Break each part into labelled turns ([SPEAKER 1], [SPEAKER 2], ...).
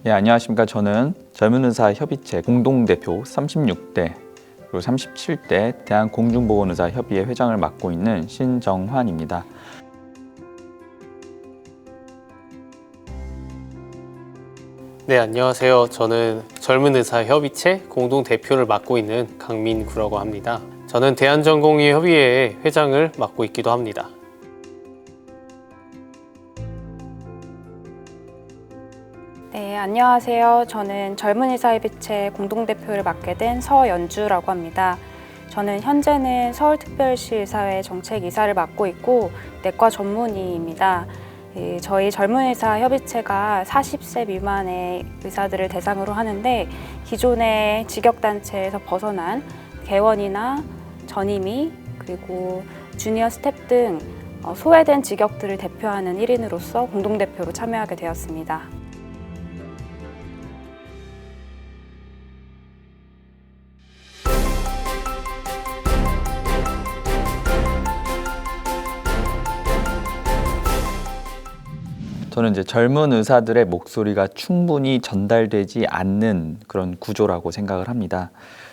[SPEAKER 1] 예, 안녕하십니까. 저는 젊은 의사 협의체 공동대표 36대 그리고 37대 대한공중보건의사 협의회 회장을 맡고 있는 신정환입니다.
[SPEAKER 2] 네, 안녕하세요. 저는 젊은 의사 협의체 공동대표를 맡고 있는 강민구라고 합니다. 저는 대한전공의 협의회 회장을 맡고 있기도 합니다.
[SPEAKER 3] 네, 안녕하세요. 저는 젊은 의사협의체 공동대표를 맡게 된 서연주라고 합니다. 저는 현재는 서울특별시 의사회 정책이사를 맡고 있고 내과 전문의입니다. 저희 젊은 의사 협의체가 40세 미만의 의사들을 대상으로 하는데 기존의 직역단체에서 벗어난 개원이나 전임의 그리고 주니어 스텝 등 소외된 직역들을 대표하는 1인으로서 공동대표로 참여하게 되었습니다.
[SPEAKER 1] 저는 이제 젊은 의사들의 목소리가 충분히 전달되지 않는 그런 구조라고 생각을 합니다.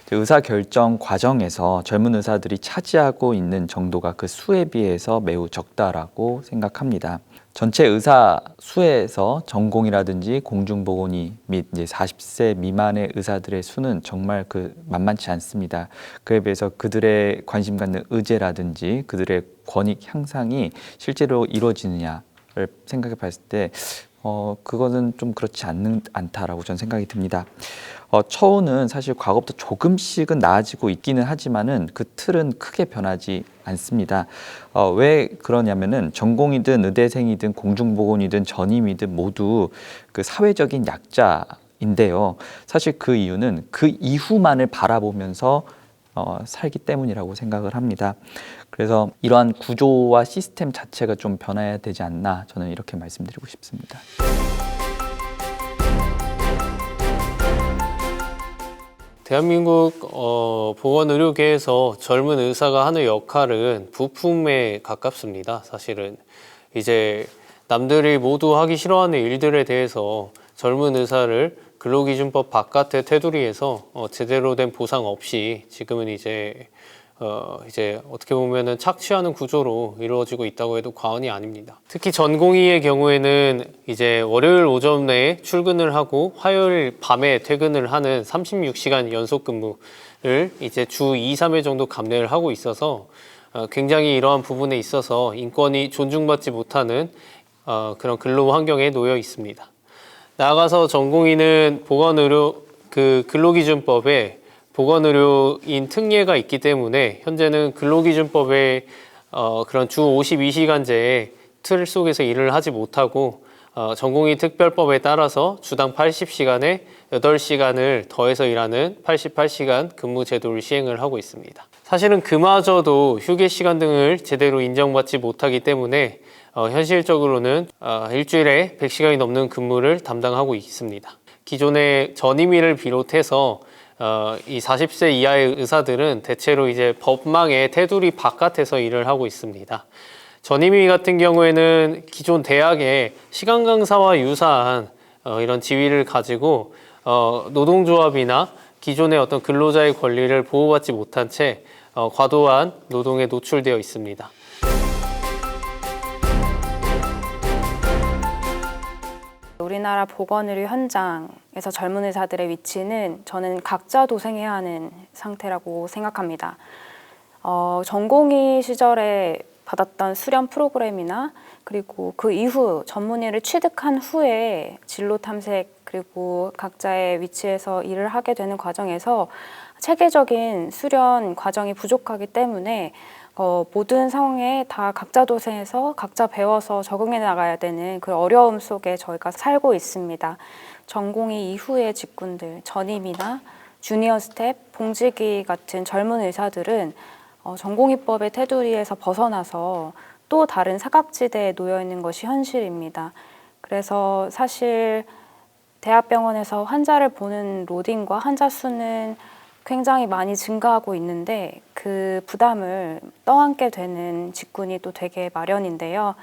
[SPEAKER 1] 의사 결정 과정에서 젊은 의사들이 차지하고 있는 정도가 그 수에 비해서 매우 적다라고 생각합니다. 전체 의사 수에서 전공이라든지 공중보건의 및 이제 40세 미만의 의사들의 수는 정말 만만치 않습니다. 그에 비해서 그들의 관심 갖는 의제라든지 그들의 권익 향상이 실제로 이루어지느냐 를 생각해 봤을 때 그거는 좀 그렇지 않다라고 저는 생각이 듭니다. 처우는 사실 과거부터 조금씩은 나아지고 있기는 하지만은 그 틀은 크게 변하지 않습니다. 왜 그러냐면은 전공이든 의대생이든 공중보건이든 전임이든 모두 그 사회적인 약자인데요. 사실 그 이유는 그 이후만을 바라보면서 살기 때문이라고 생각을 합니다. 그래서 이러한 구조와 시스템 자체가 좀 변해야 되지 않나 저는 이렇게 말씀드리고 싶습니다.
[SPEAKER 2] 대한민국 보건의료계에서 젊은 의사가 하는 역할은 부품에 가깝습니다. 사실은 이제 남들이 모두 하기 싫어하는 일들에 대해서 젊은 의사를 근로기준법 바깥의 테두리에서 제대로 된 보상 없이 지금은 이제 어떻게 보면은 착취하는 구조로 이루어지고 있다고 해도 과언이 아닙니다. 특히 전공의의 경우에는 이제 월요일 오전 내에 출근을 하고 화요일 밤에 퇴근을 하는 36시간 연속 근무를 이제 주 2, 3회 정도 감내를 하고 있어서 굉장히 이러한 부분에 있어서 인권이 존중받지 못하는 그런 근로 환경에 놓여 있습니다. 나아가서 전공의는 근로기준법에 보건의료인 특례가 있기 때문에 현재는 근로기준법의 그런 주 52시간제의 틀 속에서 일을 하지 못하고 전공의 특별법에 따라서 주당 80시간에 8시간을 더해서 일하는 88시간 근무 제도를 시행을 하고 있습니다. 사실은 그마저도 휴게 시간 등을 제대로 인정받지 못하기 때문에 현실적으로는 일주일에 100시간이 넘는 근무를 담당하고 있습니다. 기존의 전임의를 비롯해서 이 40세 이하의 의사들은 대체로 이제 법망의 테두리 바깥에서 일을 하고 있습니다. 전임의 같은 경우에는 기존 대학의 시간 강사와 유사한 이런 지위를 가지고 노동조합이나 기존의 어떤 근로자의 권리를 보호받지 못한 채 과도한 노동에 노출되어 있습니다.
[SPEAKER 3] 우리나라 보건의료 현장에서 젊은 의사들의 위치는 저는 각자 도생해야 하는 상태라고 생각합니다. 전공의 시절에 받았던 수련 프로그램이나 그리고 그 이후 전문의를 취득한 후에 진로 탐색 그리고 각자의 위치에서 일을 하게 되는 과정에서 체계적인 수련 과정이 부족하기 때문에 모든 상황에 다 각자 도생해서 각자 배워서 적응해 나가야 되는 그 어려움 속에 저희가 살고 있습니다. 전공의 이후의 직군들, 전임이나 주니어 스텝, 봉직의 같은 젊은 의사들은 전공의법의 테두리에서 벗어나서 또 다른 사각지대에 놓여 있는 것이 현실입니다. 그래서 사실 대학병원에서 환자를 보는 로딩과 환자 수는 굉장히 많이 증가하고 있는데 그 부담을 떠안게 되는 직군이 또 되게 마련인데요.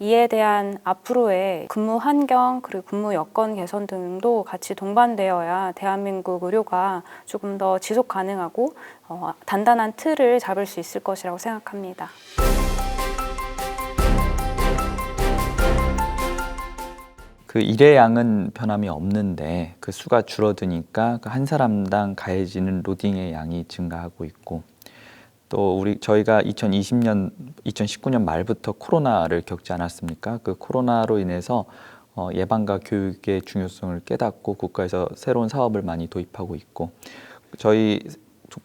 [SPEAKER 3] 이에 대한 앞으로의 근무 환경 그리고 근무 여건 개선 등도 같이 동반되어야 대한민국 의료가 조금 더 지속 가능하고 단단한 틀을 잡을 수 있을 것이라고 생각합니다.
[SPEAKER 1] 그 일의 양은 변함이 없는데 그 수가 줄어드니까 그 한 사람당 가해지는 로딩의 양이 증가하고 있고, 또 저희가 2019년 말부터 코로나를 겪지 않았습니까? 그 코로나로 인해서 예방과 교육의 중요성을 깨닫고 국가에서 새로운 사업을 많이 도입하고 있고, 저희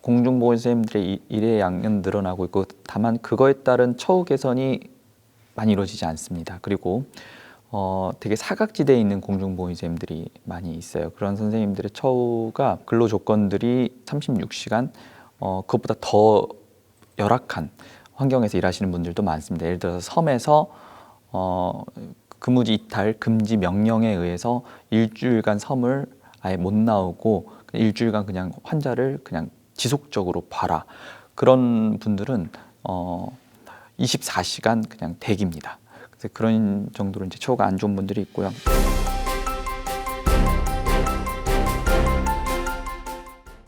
[SPEAKER 1] 공중보건 선생님들의 일의 양은 늘어나고 있고, 다만 그거에 따른 처우 개선이 많이 이루어지지 않습니다. 그리고 되게 사각지대에 있는 공중보건 선생님들이 많이 있어요. 그런 선생님들의 처우가 근로 조건들이 36시간 그것보다 더 열악한 환경에서 일하시는 분들도 많습니다. 예를 들어서 섬에서 근무지 이탈 금지 명령에 의해서 일주일간 섬을 아예 못 나오고 일주일간 그냥 환자를 그냥 지속적으로 봐라. 그런 분들은 24시간 그냥 대기입니다. 그래서 그런 정도로 이제 처우가 안 좋은 분들이 있고요.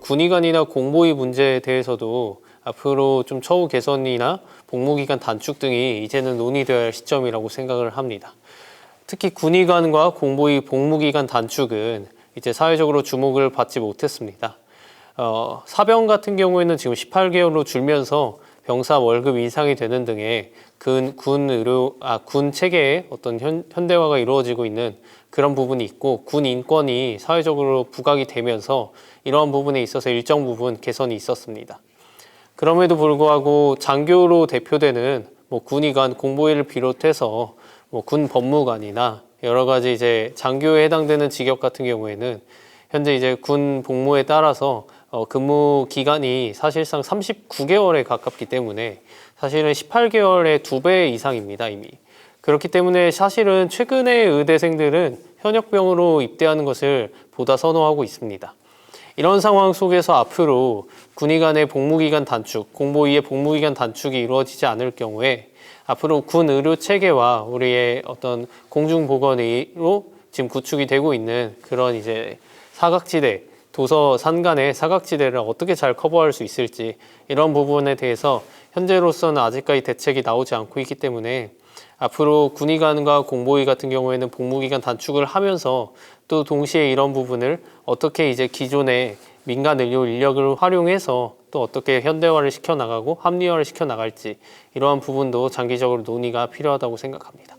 [SPEAKER 2] 군의관이나 공보위 문제에 대해서도 앞으로 좀 처우 개선이나 복무기간 단축 등이 이제는 논의되어야 할 시점이라고 생각을 합니다. 특히 군의관과 공보위 복무기간 단축은 이제 사회적으로 주목을 받지 못했습니다. 사병 같은 경우에는 지금 18개월로 줄면서 병사 월급 인상이 되는 등의 군 체계의 어떤 현대화가 이루어지고 있는 그런 부분이 있고, 군 인권이 사회적으로 부각이 되면서 이러한 부분에 있어서 일정 부분 개선이 있었습니다. 그럼에도 불구하고 장교로 대표되는 군의관, 공보위를 비롯해서 군 법무관이나 여러 가지 이제 장교에 해당되는 직역 같은 경우에는 현재 이제 군 복무에 따라서 근무 기간이 사실상 39개월에 가깝기 때문에 사실은 18개월의 2배 이상입니다, 이미. 그렇기 때문에 사실은 최근의 의대생들은 현역병으로 입대하는 것을 보다 선호하고 있습니다. 이런 상황 속에서 앞으로 군의관의 복무기간 단축, 공보위의 복무기간 단축이 이루어지지 않을 경우에 앞으로 군 의료 체계와 우리의 어떤 공중보건의로 지금 구축이 되고 있는 그런 이제 사각지대, 도서 산 간의 사각지대를 어떻게 잘 커버할 수 있을지, 이런 부분에 대해서 현재로서는 아직까지 대책이 나오지 않고 있기 때문에 앞으로 군의관과 공보위 같은 경우에는 복무기간 단축을 하면서 또 동시에 이런 부분을 어떻게 이제 기존의 민간 의료 인력을 활용해서 또 어떻게 현대화를 시켜나가고 합리화를 시켜나갈지, 이러한 부분도 장기적으로 논의가 필요하다고 생각합니다.